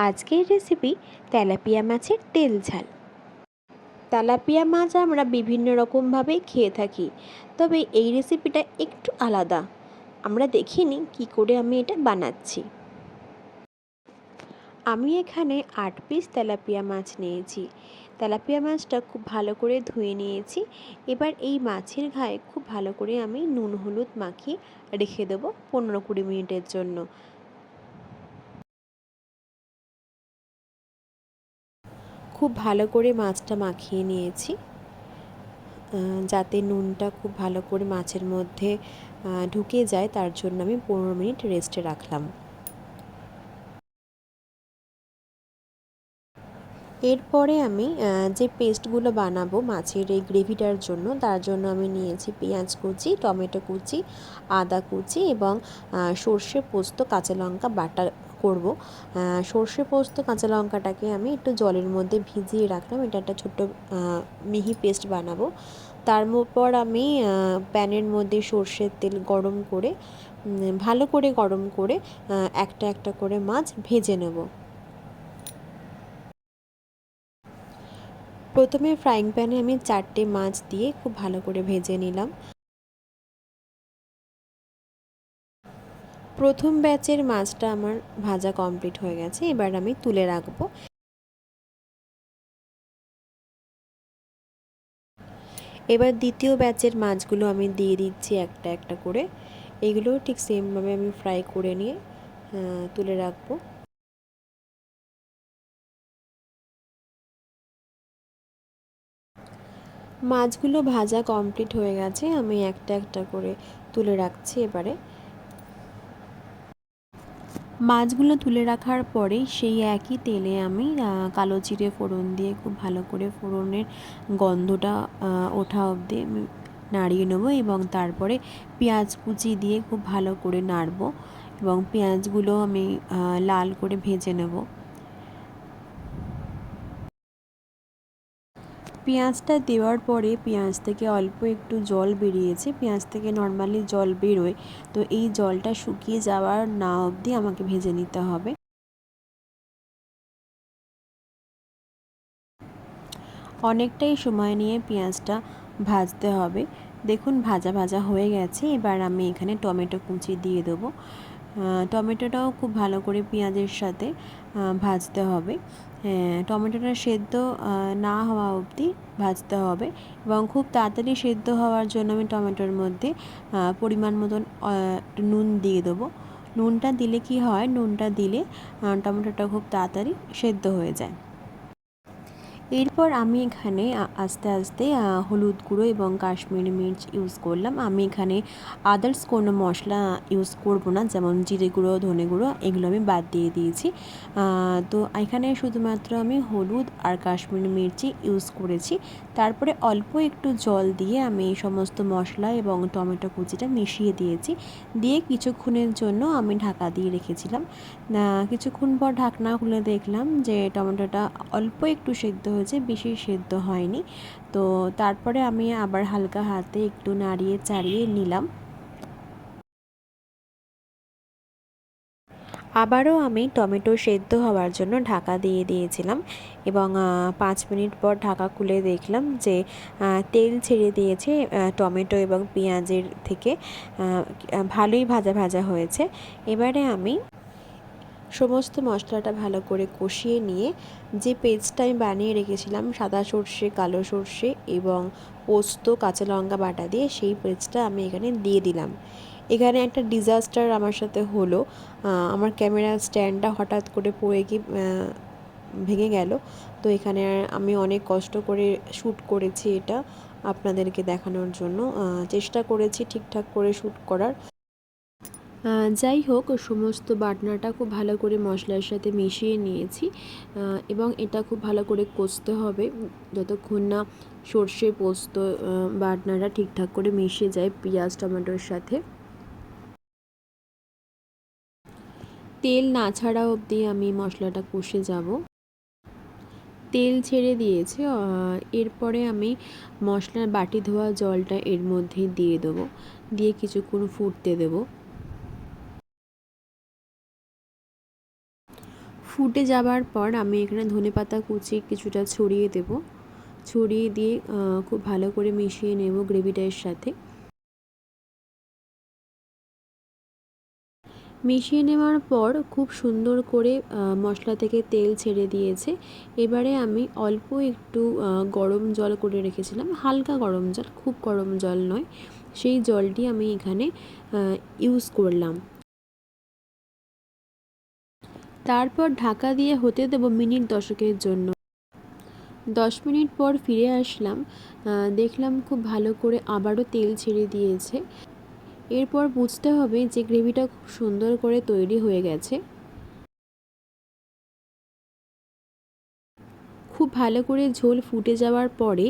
আজকের recipe tilapia মাছের তেল ঝাল। তেলাপিয়া মাছ আমরা বিভিন্ন রকমভাবেই খেয়ে থাকি, তবে এই রেসিপিটা একটু আলাদা। আমরা দেখিনি কি করে আমি এটা বানাচ্ছি। আমি এখানে 8 পিস তেলাপিয়া মাছ নিয়েছি। তেলাপিয়া মাছটা খুব ভালো করে ধুয়ে নিয়েছি। এবার এই মাছের গায়ে খুব ভালো করে আমি নুন হলুদ মাখিয়ে রেখে দেবো 15-20 মিনিটের জন্য। খুব ভালো করে মাছটা মাখিয়ে নিয়েছি, যাতে নুনটা খুব ভালো করে মাছের মধ্যে ঢুকে যায়, তার জন্য আমি 15 মিনিট রেস্টে রাখলাম। এরপরে আমি যে পেস্টগুলো বানাবো মাছের এই গ্রেভিটার জন্য, তার জন্য আমি নিয়েছি পেঁয়াজ কুচি, টমেটো কুচি, আদা কুচি এবং সর্ষে পোস্ত কাঁচা লঙ্কা বাটা করব। সর্ষে পোস্ত কাঁচা লঙ্কাটাকে আমি একটু জলের মধ্যে ভিজিয়ে রাখলাম। এটা একটা ছোট্ট মিহি পেস্ট বানাবো। তারপর আমি প্যানের মধ্যে সর্ষের তেল গরম করে ভালো করে গরম করে একটা একটা করে মাছ ভেজে নেব। প্রথমে ফ্রাইং প্যানে আমি 4টে মাছ দিয়ে খুব ভালো করে ভেজে নিলাম। প্রথম ব্যাচের মাছটা আমার ভাজা কমপ্লিট হয়ে গেছে, এবার আমি তুলে রাখবো। এবার দ্বিতীয় ব্যাচের মাছগুলো আমি দিয়ে দিচ্ছি একটা একটা করে। এগুলো ঠিক সেমভাবে আমি ফ্রাই করে নিয়ে তুলে রাখবো। মাছগুলো ভাজা কমপ্লিট হয়ে গেছে, আমি একটা একটা করে তুলে রাখছি। এবারে মাছগুলো তুলে রাখার পরে সেই একই তেলে আমি কালো জিরে ফোড়ন দিয়ে খুব ভালো করে ফোড়নের গন্ধটা ওঠা অবধি আমি নাড়িয়ে নেবো এবং তারপরে পেঁয়াজ কুচি দিয়ে খুব ভালো করে নাড়বো এবং পেঁয়াজগুলো আমি লাল করে ভেজে নেব। পেঁয়াজটা দেওয়ার পরে পেঁয়াজ থেকে অল্প একটু জল বেরিয়েছে, পেঁয়াজ থেকে নর্মালি জল বেরোয়, তো এই জলটা শুকিয়ে যাওয়ার না অবধি আমাকে ভেজে নিতে হবে। অনেকটাই সময় নিয়ে পেঁয়াজটা ভাজতে হবে। দেখুন ভাজা ভাজা হয়ে গেছে। এবার আমি এখানে টমেটো কুচি দিয়ে দেবো। টমেটোটাও খুব ভালো করে পেঁয়াজের সাথে ভাজতে হবে। টমেটোটা সেদ্ধ না হওয়া অবধি ভাজতে হবে এবং খুব তাড়াতাড়ি সেদ্ধ হওয়ার জন্য আমি টমেটোর মধ্যে পরিমাণ মতন নুন দিয়ে দেবো। নুনটা দিলে কি হয়, নুনটা দিলে টমেটোটা খুব তাড়াতাড়ি সেদ্ধ হয়ে যায়। এরপর আমি এখানে আস্তে আস্তে হলুদ গুঁড়ো এবং কাশ্মীরি মির্চ ইউজ করলাম। আমি এখানে আদার্স কোনো মশলা ইউজ করব না, যেমন জিরে গুঁড়ো, ধনে গুঁড়ো, এগুলো আমি বাদ দিয়ে দিয়েছি। তো এখানে শুধুমাত্র আমি হলুদ আর কাশ্মীরি মির্চি ইউজ করেছি। তারপরে অল্প একটু জল দিয়ে আমি এই সমস্ত মশলা এবং টমেটো কুচিটা মিশিয়ে দিয়েছি। দিয়ে কিছুক্ষণের জন্য আমি ঢাকা দিয়ে রেখেছিলাম। কিছুক্ষণ পর ঢাকনা খুলে দেখলাম যে টমেটোটা অল্প একটু সেদ্ধ হয়েছে, বেশি সেদ্ধ হয়নি। তো তারপরে আমি আবার হালকা হাতে একটু নাড়িয়ে চাড়িয়ে নিলাম। আবারও আমি টমেটো সেদ্ধ হওয়ার জন্য ঢাকা দিয়ে দিয়েছিলাম এবং 5 মিনিট পর ঢাকা খুলে দেখলাম যে তেল ছেড়ে দিয়েছে টমেটো এবং পেঁয়াজের থেকে। ভালোই ভাজা ভাজা হয়েছে। এবারে আমি সমস্ত মশলাটা ভালো করে কষিয়ে নিয়ে যে পেস্টটা আমি বানিয়ে রেখেছিলাম সাদা সর্ষে, কালো সর্ষে এবং পোস্ত কাঁচা লঙ্কা বাটা দিয়ে, সেই পেস্টটা আমি এখানে দিয়ে দিলাম। এখানে একটা ডিজাস্টার আমার সাথে হলো। আমার ক্যামেরা স্ট্যান্ডটা হঠাৎ করে পড়ে গিয়ে ভেঙে গেল। তো এখানে আমি অনেক কষ্ট করে শ্যুট করেছি, এটা আপনাদেরকে দেখানোর জন্য চেষ্টা করেছি ঠিকঠাক করে শ্যুট করার। যাই হোক, সমস্ত বাটনাটা খুব ভালো করে মশলার সাথে মিশিয়ে নিয়েছি এবং এটা খুব ভালো করে কষতে হবে যতক্ষণ না সর্ষে পোস্ত বাটনাটা ঠিকঠাক করে মিশে যায় পেঁয়াজ টমেটোর সাথে। তেল না ছাড়া অবধি আমি মশলাটা কষে যাব। তেল ছেড়ে দিয়েছে। এরপরে আমি মশলার বাটি ধোয়া জলটা এর মধ্যে দিয়ে দেবো, দিয়ে কিছুক্ষণ ফুটতে দেবো। ফুটে যাবার পর আমি এখানে ধনেপাতা কুচি কিছুটা ছড়িয়ে দেব। ছড়িয়ে দিয়ে খুব ভালো করে মিশিয়ে নেব গ্রেভিটার সাথে। মিশিয়ে নেওয়ার পর খুব সুন্দর করে মশলা থেকে তেল ছেড়ে দিয়েছে। এবারে আমি অল্প একটু গরম জল করে রেখেছিলাম, হালকা গরম জল, খুব গরম জল নয়, সেই জলটি আমি এখানে ইউজ করলাম। তারপর ঢাকা দিয়ে হতে দেবো মিনিট 10-এর জন্য। 10 মিনিট পর ফিরে আসলাম, দেখলাম খুব ভালো করে আবারও তেল ছেড়ে দিয়েছে। এরপর বুঝতে হবে যে গ্রেভিটা খুব সুন্দর করে তৈরি হয়ে গেছে। খুব ভালো করে ঝোল ফুটে যাওয়ার পরে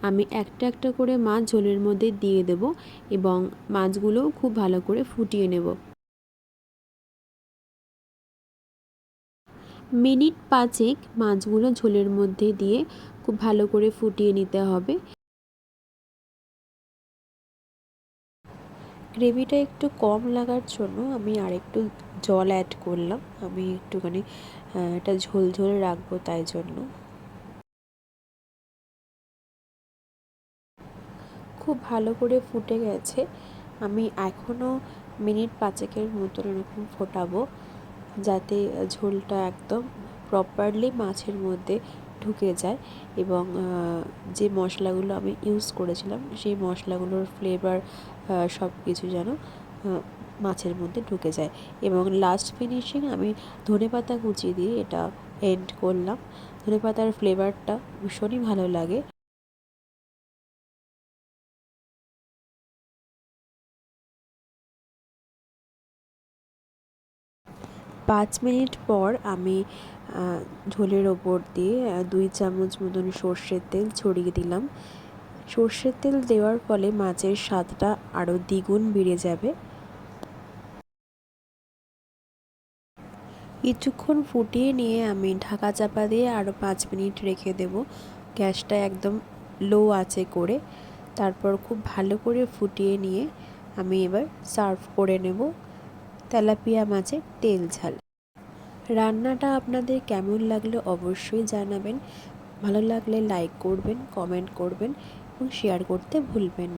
আমি একটা একটা করে মাছ ঝোলের মধ্যে দিয়ে দেব এবং মাছগুলোও খুব ভালো করে ফুটিয়ে নেব। মিনিট 5 মাছগুলো ঝোলের মধ্যে দিয়ে খুব ভালো করে ফুটিয়ে নিতে হবে। গ্রেভিটা একটু কম লাগার জন্য আমি আরেকটু জল অ্যাড করলাম। আমি একটুখানি এটা ঝোল ঝোল রাখবো তাই জন্য। খুব ভালো করে ফুটে গেছে। আমি এখনও মিনিট 5-এর মতন এরকম ফোটাবো, যাতে ঝোলটা একদম প্রপারলি মাছের মধ্যে ঢুকে যায় এবং যে মশলাগুলো আমি ইউজ করেছিলাম সেই মশলাগুলোর ফ্লেভার সব কিছু যেন মাছের মধ্যে ঢুকে যায়। এবং লাস্ট ফিনিশিং আমি ধনেপাতা কুচি দিয়ে এটা এন্ড করলাম। ধনেপাতার ফ্লেভারটা ভীষণই ভালো লাগে। 5 মিনিট পর আমি ঝোলের ওপর দিয়ে 2 চামচ মতন সর্ষের তেল ছড়িয়ে দিলাম। সর্ষের তেল দেওয়ার ফলে মাছের স্বাদটা আরও দ্বিগুণ বেড়ে যাবে। কিছুক্ষণ ফুটিয়ে নিয়ে আমি ঢাকা চাপা দিয়ে আরও 5 মিনিট রেখে দেব, গ্যাসটা একদম লো আঁচে করে। তারপর খুব ভালো করে ফুটিয়ে নিয়ে আমি এবার সার্ভ করে নেব তেলাপিয়া মাছের তেল ঝাল। রান্নাটা আপনাদের কেমন লাগলো অবশ্যই জানাবেন। ভালো লাগলে লাইক করবেন, কমেন্ট করবেন এবং শেয়ার করতে ভুলবেন না।